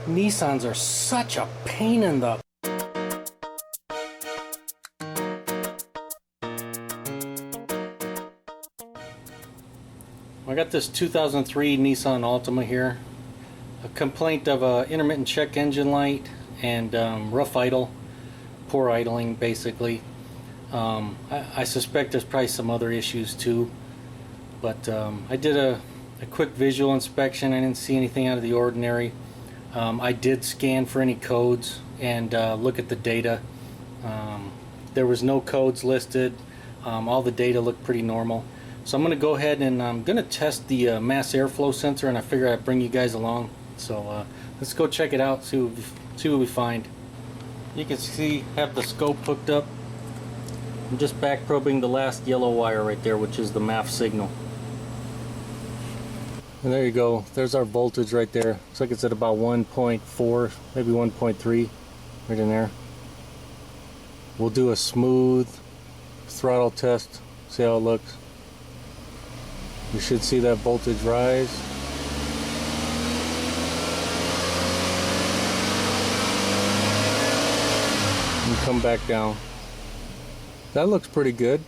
Nissans are such a pain in the... I got this 2003 Nissan Altima here. A complaint of intermittent check engine light and rough idle, poor idling basically. I suspect there's probably some other issues too, but I did a quick visual inspection. I didn't see anything out of the ordinary. I did scan for any codes and look at the data. There was no codes listed. All the data looked pretty normal. So I'm going to go ahead and I'm going to test the mass airflow sensor, and I figure I'd bring you guys along. So let's go check it out, see what we find. You can see I have the scope hooked up. I'm just back probing the last yellow wire right there, which is the MAF signal. And there you go, there's our voltage right there. Looks like it's at about 1.4, maybe 1.3, right in there. We'll do a smooth throttle test, see how it looks. You should see that voltage rise. And come back down. That looks pretty good.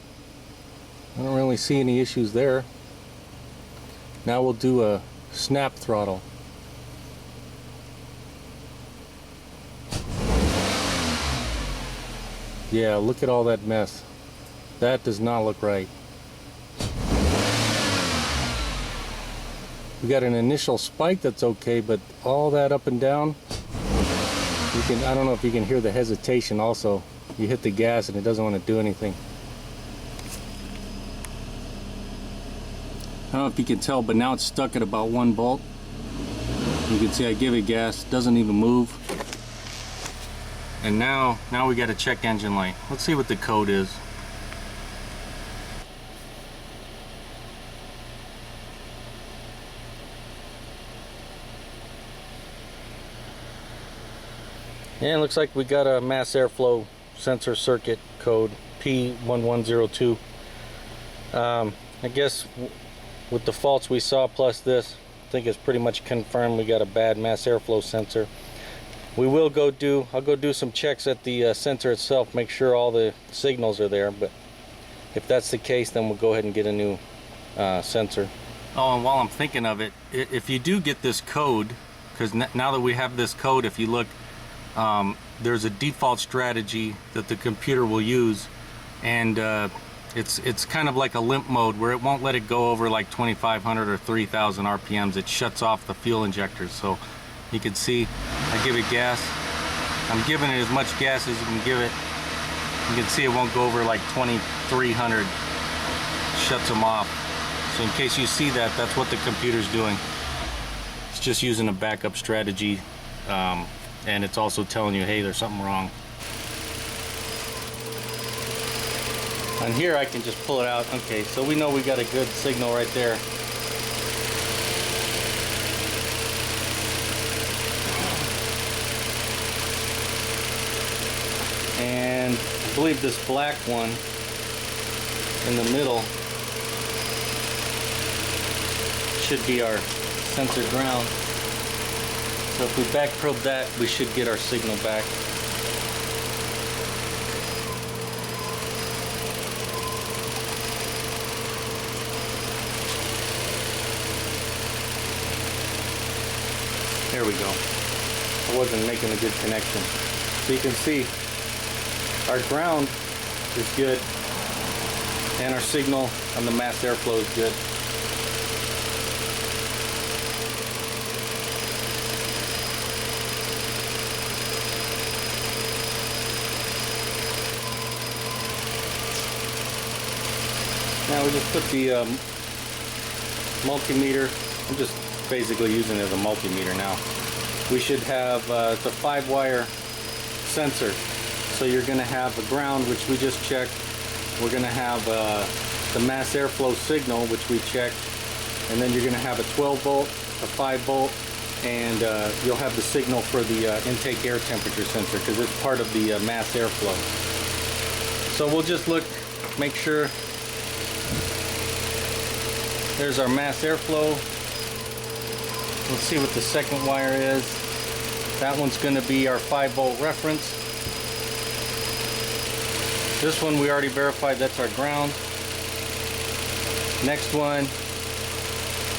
I don't really see any issues there. Now we'll do a snap throttle. Yeah, look at all that mess. That does not look right. We got an initial spike that's okay, but all that up and down, you can, I don't know if you can hear the hesitation also. You hit the gas and it doesn't want to do anything. I don't know if you can tell, but now it's stuck at about 1 volt. You can see I give it gas, doesn't even move. And now we got a check engine light. Let's see what the code is. Yeah, it looks like we got a mass airflow sensor circuit code P1102. I guess with the faults we saw plus this, I think it's pretty much confirmed we got a bad mass airflow sensor. I'll go do some checks at the sensor itself, make sure all the signals are there, but if that's the case, then we'll go ahead and get a new sensor. Oh, and while I'm thinking of it, if you do get this code, because now that we have this code, if you look, there's a default strategy that the computer will use, and it's kind of like a limp mode where it won't let it go over like 2,500 or 3,000 RPMs. It shuts off the fuel injectors. So you can see I give it gas. I'm giving it as much gas as you can give it. You can see it won't go over like 2,300. Shuts them off. So in case you see that, that's what the computer's doing. It's just using a backup strategy. And it's also telling you, hey, there's something wrong. On here I can just pull it out. Okay, so we know we got a good signal right there. And I believe this black one in the middle should be our sensor ground. So if we back probe that, we should get our signal back. There we go. I wasn't making a good connection. So you can see our ground is good and our signal on the mass airflow is good. Now we just put the multimeter. I'm just basically using it as a multimeter now. We should have it's a 5-wire sensor. So you're going to have a ground, which we just checked. We're going to have the mass airflow signal, which we checked, and then you're going to have a 12 volt, a 5 volt, and you'll have the signal for the intake air temperature sensor because it's part of the mass airflow. So we'll just look, make sure. There's our mass airflow. Let's see what the second wire is. That one's going to be our 5-volt reference. This one we already verified, that's our ground. Next one,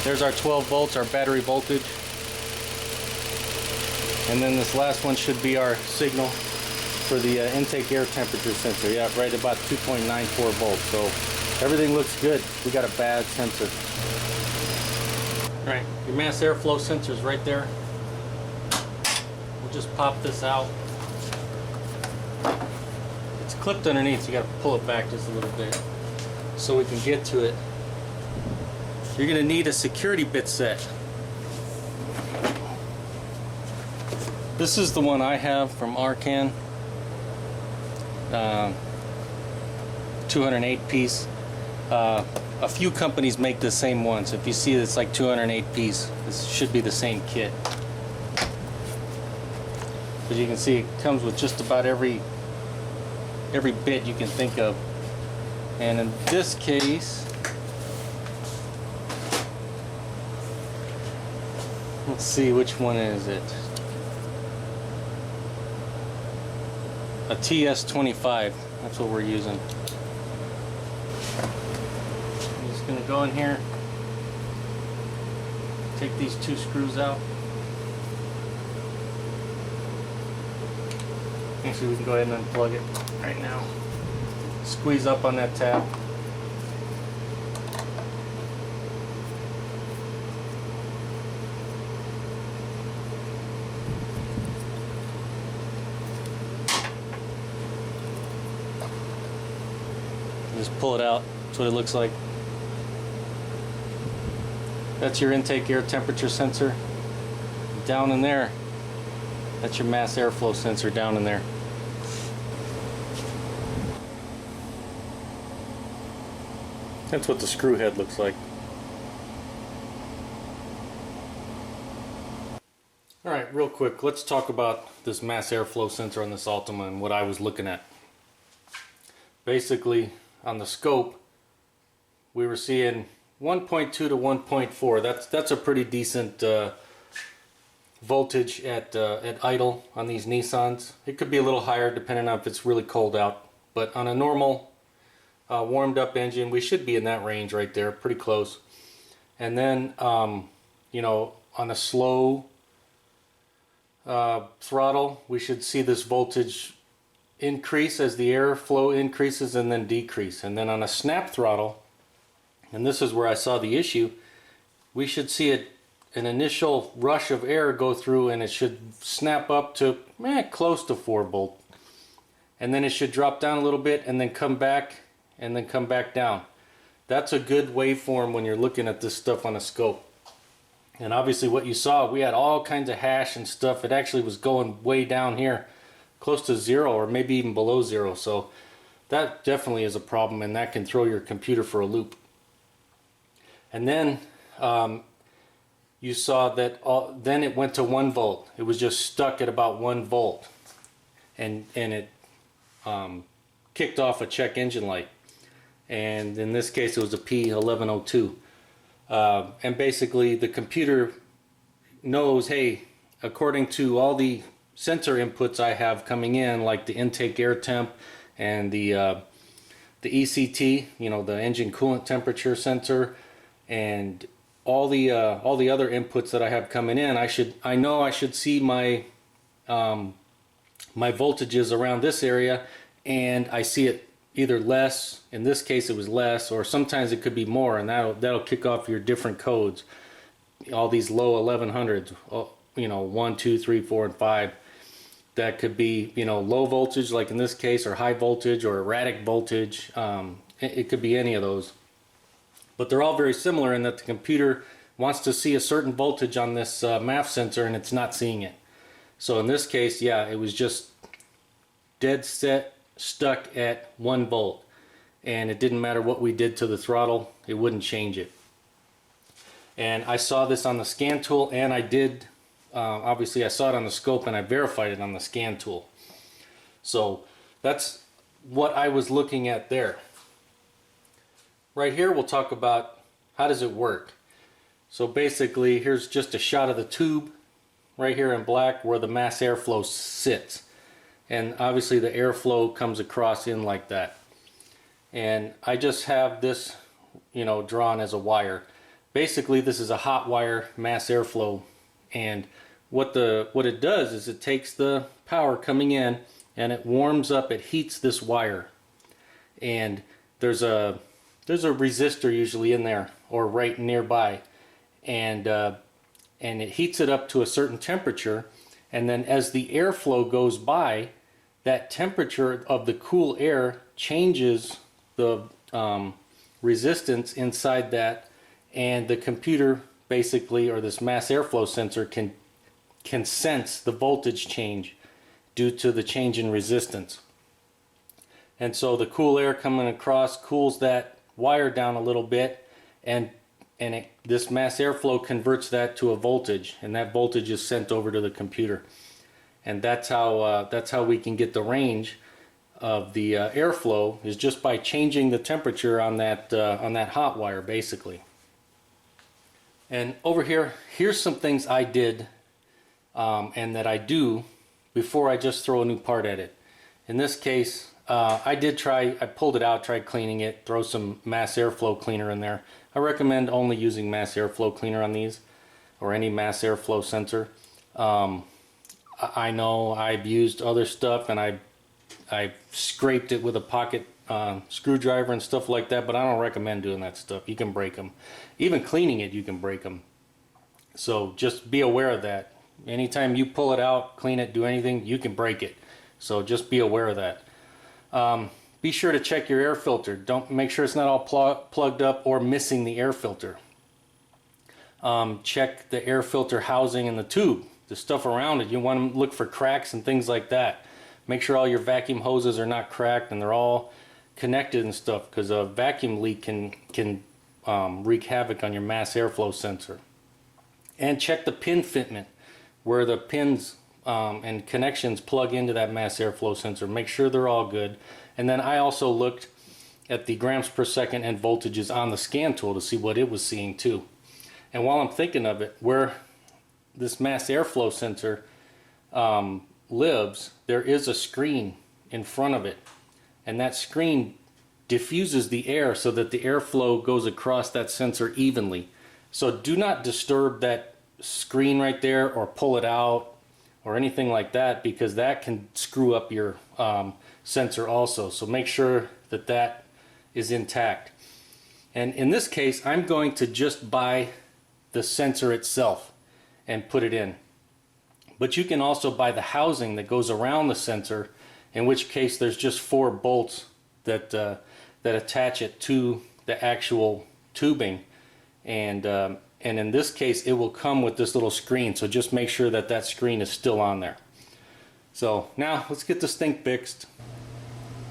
there's our 12 volts, our battery voltage. And then this last one should be our signal for the intake air temperature sensor. Yeah, right about 2.94 volts. So everything looks good. We got a bad sensor. All right, your mass airflow sensor is right there. We'll just pop this out. It's clipped underneath, so you got to pull it back just a little bit so we can get to it. You're going to need a security bit set. This is the one I have from Arcan, 208 piece. A few companies make the same one, so if you see it's like 208 piece, this should be the same kit. As you can see, it comes with just about every bit you can think of. And in this case, let's see, which one is it? A TS25, that's what we're using. I'm just going to go in here, take these 2 screws out. Actually, we can go ahead and unplug it right now. Squeeze up on that tab. Just pull it out. That's what it looks like. That's your intake air temperature sensor. Down in there, that's your mass airflow sensor down in there. That's what the screw head looks like. Alright, real quick, let's talk about this mass airflow sensor on this Altima and what I was looking at. Basically, on the scope, we were seeing 1.2 to 1.4. That's a pretty decent voltage at idle on these Nissans. It could be a little higher depending on if it's really cold out, but on a normal warmed up engine, we should be in that range right there, pretty close. And then you know, on a slow throttle, we should see this voltage increase as the airflow increases and then decrease. And then on a snap throttle, and this is where I saw the issue, we should see an initial rush of air go through, and it should snap up to close to 4 volt, and then it should drop down a little bit and then come back and then come back down. That's a good waveform when you're looking at this stuff on a scope. And obviously what you saw, we had all kinds of hash and stuff. It actually was going way down here, close to 0 or maybe even below 0. So that definitely is a problem, and that can throw your computer for a loop. And then you saw that then it went to 1 volt. It was just stuck at about 1 volt, and it kicked off a check engine light. And in this case it was a P1102. And basically the computer knows, hey, according to all the sensor inputs I have coming in, like the intake air temp and the ECT, you know, the engine coolant temperature sensor, and all the other inputs that I have coming in, I know I should see my my voltages around this area, and I see it either less, in this case it was less, or sometimes it could be more, and that'll kick off your different codes. All these low 1100s, you know, 1, 2, 3, 4, and 5. That could be, you know, low voltage like in this case, or high voltage, or erratic voltage. It could be any of those. But they're all very similar in that the computer wants to see a certain voltage on this MAF sensor, and it's not seeing it. So in this case, yeah, it was just dead set stuck at 1 volt, and it didn't matter what we did to the throttle, it wouldn't change it. And I saw this on the scan tool, and I did obviously I saw it on the scope, and I verified it on the scan tool. So that's what I was looking at there. Right here we'll talk about how does it work. So basically here's just a shot of the tube. right here in black where the mass airflow sits, and obviously the airflow comes across in like that. And I just have this, you know, drawn as a wire. Basically this is a hot wire mass airflow, and what it does is it takes the power coming in and it warms up, it heats this wire, and there's a resistor usually in there or right nearby, and it heats it up to a certain temperature, and then as the airflow goes by, that temperature of the cool air changes the resistance inside that, and the computer basically, or this mass airflow sensor, can sense the voltage change due to the change in resistance. And so the cool air coming across cools that wire down a little bit, and this mass airflow converts that to a voltage, and that voltage is sent over to the computer. And that's how we can get the range of the airflow, is just by changing the temperature on that hot wire basically. And over here, here's some things I did and that I do before I just throw a new part at it. In this case, I pulled it out, tried cleaning it, throw some mass airflow cleaner in there. I recommend only using mass airflow cleaner on these, or any mass airflow sensor. I know I've used other stuff, and I scraped it with a pocket screwdriver and stuff like that, but I don't recommend doing that stuff. You can break them. Even cleaning it, you can break them. So just be aware of that. Anytime you pull it out, clean it, do anything, you can break it. So just be aware of that. Be sure to check your air filter. Don't make sure it's not all plugged up or missing the air filter. Check the air filter housing and the tube, the stuff around it. You want to look for cracks and things like that. Make sure all your vacuum hoses are not cracked and they're all connected and stuff, because a vacuum leak can wreak havoc on your mass airflow sensor. And check the pin fitment, where the pins and connections plug into that mass airflow sensor. Make sure they're all good. And then I also looked at the grams per second and voltages on the scan tool to see what it was seeing too. And while I'm thinking of it, where this mass airflow sensor lives, there is a screen in front of it, and that screen diffuses the air so that the airflow goes across that sensor evenly. So do not disturb that screen right there or pull it out or anything like that, because that can screw up your sensor also. So make sure that that is intact. And in this case, I'm going to just buy the sensor itself and put it in. But you can also buy the housing that goes around the sensor, in which case there's just 4 bolts that attach it to the actual tubing, and in this case it will come with this little screen, so just make sure that that screen is still on there. So now let's get this thing fixed.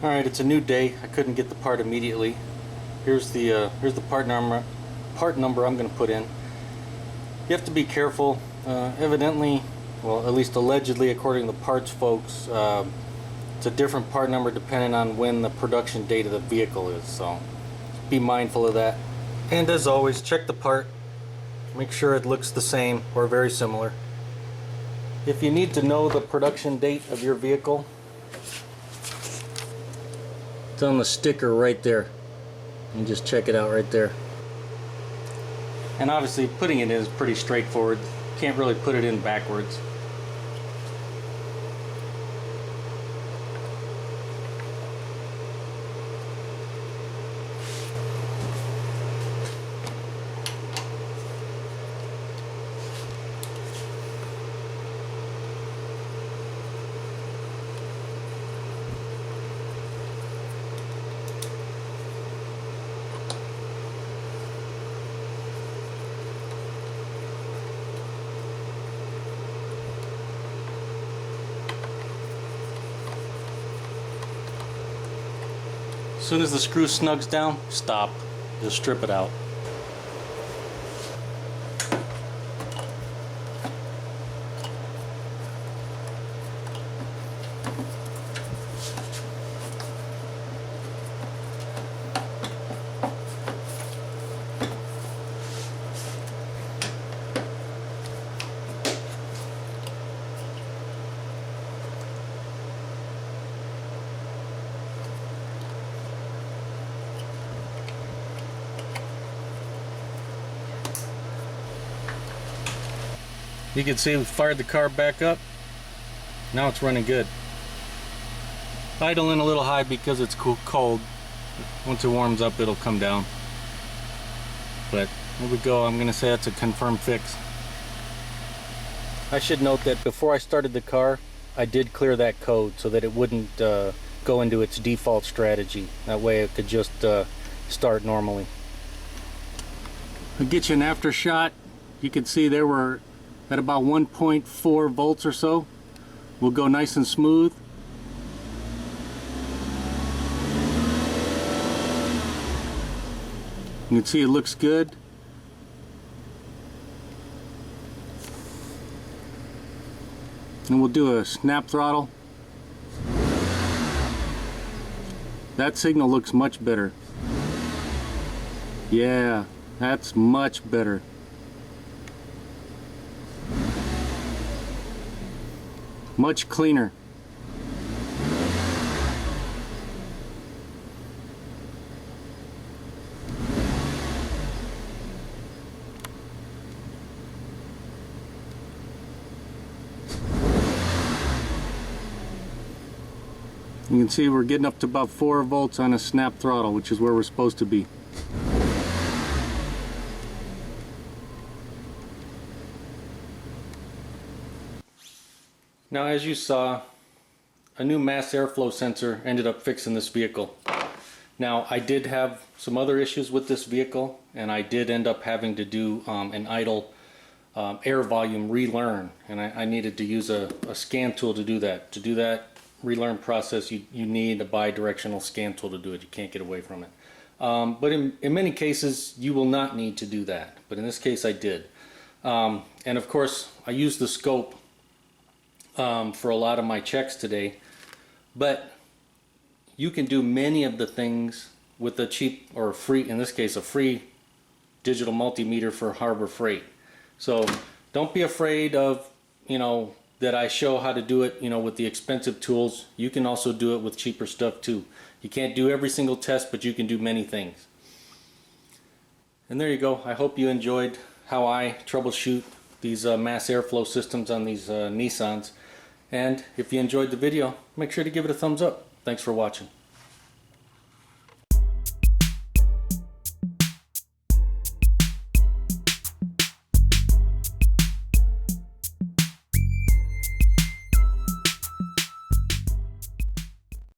Alright, it's a new day. I couldn't get the part immediately. Here's the part number I'm going to put in. You have to be careful. Evidently, well, at least allegedly, according to the parts folks, it's a different part number depending on when the production date of the vehicle is, so be mindful of that. And as always, check the part. Make sure it looks the same or very similar. If you need to know the production date of your vehicle, it's on the sticker right there. You just check it out right there. And obviously putting it in is pretty straightforward. Can't really put it in backwards. As soon as the screw snugs down, stop. Just strip it out. You can see we fired the car back up. Now it's running good. Idling a little high because it's cold. Once it warms up, it'll come down. But here we go. I'm going to say that's a confirmed fix. I should note that before I started the car, I did clear that code so that it wouldn't go into its default strategy. That way it could just start normally. I'll get you an after shot. You can see there we're at about 1.4 volts or so. We'll go nice and smooth. You can see it looks good. And we'll do a snap throttle. That signal looks much better. Yeah, that's much better. Much cleaner. You can see we're getting up to about 4 volts on a snap throttle, which is where we're supposed to be. Now, as you saw, a new mass airflow sensor ended up fixing this vehicle. Now, I did have some other issues with this vehicle, and I did end up having to do an idle air volume relearn, and I needed to use a scan tool to do that. To do that relearn process, you need a bi-directional scan tool to do it. You can't get away from it. But in many cases, you will not need to do that. But in this case, I did. And of course, I used the scope for a lot of my checks today. But you can do many of the things with a cheap or free, in this case, a free digital multimeter for Harbor Freight. So don't be afraid of, that I show how to do it, with the expensive tools. You can also do it with cheaper stuff too. You can't do every single test, but you can do many things. And there you go. I hope you enjoyed how I troubleshoot these mass airflow systems on these Nissans. And if you enjoyed the video, make sure to give it a thumbs up. Thanks for watching.